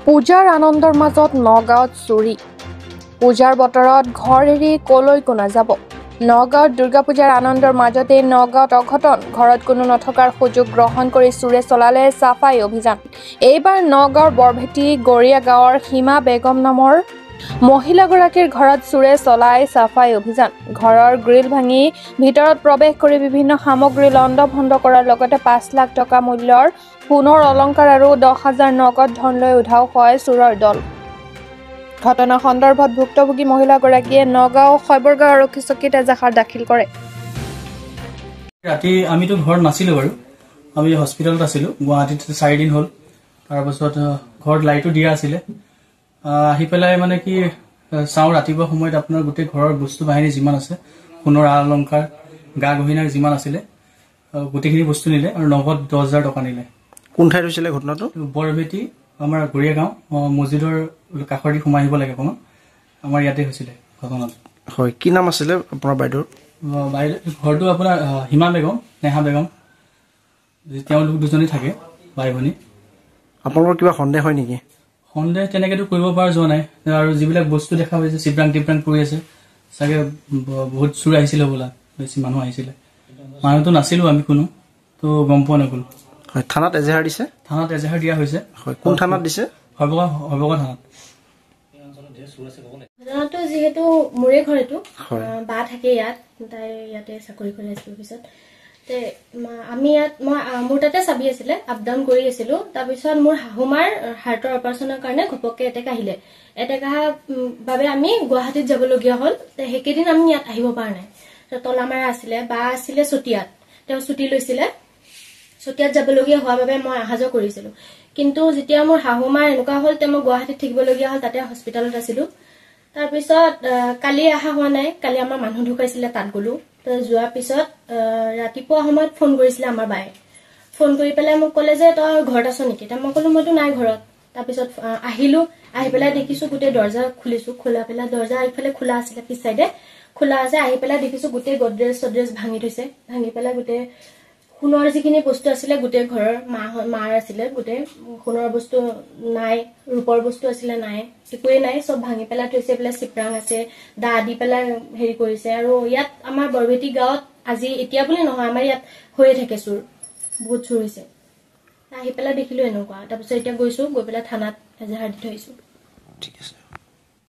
পূজাৰ আনন্দৰ মাজত নগাঁৱত চুৰি। পূজাৰ বতৰত ঘৰ এৰি কলৈকো নাযাব। নগাঁৱত দুৰ্গা পূজাৰ আনন্দৰ মাজতে নগাঁৱত অঘটন। ঘৰত কোনো নথকাৰ সুযোগ গ্ৰহণ কৰি চুৰে চলালে চাফাই অভিযান। এইবাৰ নগাঁৱৰ বৰভেটি গৰীয়া গাঁৱৰ সীমা বেগম নামৰ মহিলাগৰাকীৰ ঘৰত চুৰে চলাই চাফাই অভিযান। ঘৰৰ গ্ৰিল ভাঙি ভিতৰত প্ৰৱেশ কৰি বিভিন্ন সামগ্ৰী লণ্ডভণ্ড কৰাৰ লগতে ৫ লাখ টকা মূল্যৰ সোণৰ অলংকাৰ আৰু ১০,০০০ নগদ ধন লৈ উধাও হয় চোৰৰ দল। ঘটনা সন্দৰ্ভত ভুক্তভোগী মহিলাগৰাকীয়ে নগাঁও শৈবৰগাঁও আৰক্ষী চকীত এজাহাৰ দাখিল কৰে। ৰাতি আমিতো ঘৰত নাছিলো বাৰু, আমি হস্পিটেলত আছিলো। গুৱাহাটীত 4 দিন হ'ল। তাৰপাছত ঘৰত লাইটো দিয়া আছিলে। আহি পেলাই মানে কি চাওঁ ৰাতিপুৱা সময়ত আপোনাৰ গোটেই ঘৰৰ বস্তু বাহিনী যিমান আছে, সোণৰ অলংকাৰ, গা গহিনা যিমান আছিলে, গোটেইখিনি বস্তু নিলে আৰু নগদ ১০,০০০ টকা নিলে। কোন ঠাইত হৈছিলে ঘটনাটো? বৰভেটি, আমাৰ গৰীয়া গাঁও, মছজিদৰ কাষৰ দি সোমাই আহিব লাগে অকণমান, আমাৰ ইয়াতে হৈছিলে ঘটনাটো। হয়, কি নাম আছিলে আপোনাৰ বাইদেউৰ? ঘৰটো আপোনাৰ সীমা বেগম, নেহা বেগম, তেওঁলোক দুজনী থাকে, বাই ভনী। আপোনালোকৰ কিবা সন্দেহ হয় নেকি? সন্দেহ তেনেকেতো কৰিব পৰা যোৱা নাই, আৰু যিবিলাক বস্তু দেখা পাইছে চিপৰাং টিপৰাং পৰি আছে, চাগে বহুত চুৰ আহিছিলে বোলা, বেছি মানুহ আহিছিলে। মানুহতো নাছিলো আমি কোনো, তো গম পোৱা নগ'ল। হয়, থানাত এজাহাৰ দিছে? থানাত এজাহাৰ দিয়া হৈছে। হয়, কোন থানাত দিছে? শৈবগাঁও থানাত। ঘটনাটো যিহেতু মোৰে ঘৰ, এইটো বা থাকে ইয়াত, তাই ইয়াতে চাকৰি কৰি আছিল অফিচত। আমি ইয়াত মোৰ তাতে চাবি আছিলে, আপ ডাউন কৰি আছিলো। তাৰপিছত মোৰ শাহুমাৰ হাৰ্টৰ অপাৰেশ্যনৰ কাৰণে ঘপককে এটেক আহিলে। এটেক অহাৰ বাবে আমি গুৱাহাটীত যাবলগীয়া হ'ল। সেইকেইদিন আমি ইয়াত আহিব পৰা নাই। তলামাৰা আছিলে, বা আছিলে চতিয়াত, তেওঁ ছুটি লৈছিলে। চতিয়াত যাবলগীয়া হোৱাৰ বাবে মই অহা যোৱা কৰিছিলো। কিন্তু যেতিয়া মোৰ শাহুমাৰ এনেকুৱা হ'ল, মই গুৱাহাটীত থাকিবলগীয়া হ'ল, তাতে হস্পিটেলত আছিলো। তাৰপিছত কালি অহা হোৱা নাই, কালি আমাৰ মানুহ ঢুকাইছিলে, তাত গলো। যোৱাৰ পিছত ৰাতিপুৱা সময়ত ফোন কৰিছিলে আমাৰ বায়ে। ফোন কৰি পেলাই মোক ক'লে যে তই ঘৰত আছ নেকি? মই ক'লো মইতো নাই ঘৰত। তাৰপিছত আহিলো, আহি পেলাই দেখিছো গোটেই দৰ্জা খুলিছো, খোলা পেলাই দৰ্জা ইফালে খোলা আছিলে, পিছ চাইডে খোলা আছে। আহি পেলাই দেখিছো গোটেই গডৰেজ চডৰেজ ভাঙি থৈছে। ভাঙি পেলাই গোটেই সোণৰ যিখিনি বস্তু আছিলে, গোটেই ঘৰৰ মাৰ আছিলে, গোটেই সোণৰ বস্তু নাই, ৰূপৰ বস্তু আছিলে নাই, একোৱেই নাই, চব ভাঙি পেলাই থৈছে। পেলাই চিপৰাং আছে, দা দি পেলাই হেৰি কৰিছে। আৰু ইয়াত আমাৰ বৰভেটি গাঁৱত আজি এতিয়া বুলি নহয়, আমাৰ ইয়াত হৈয়ে থাকে চুৰ, বহুত চুৰ হৈছে। আহি পেলাই দেখিলো এনেকুৱা। তাৰপিছত এতিয়া গৈছো, গৈ পেলাই থানাত এজাহাৰ দি থৈ আহিছো। ঠিক আছে।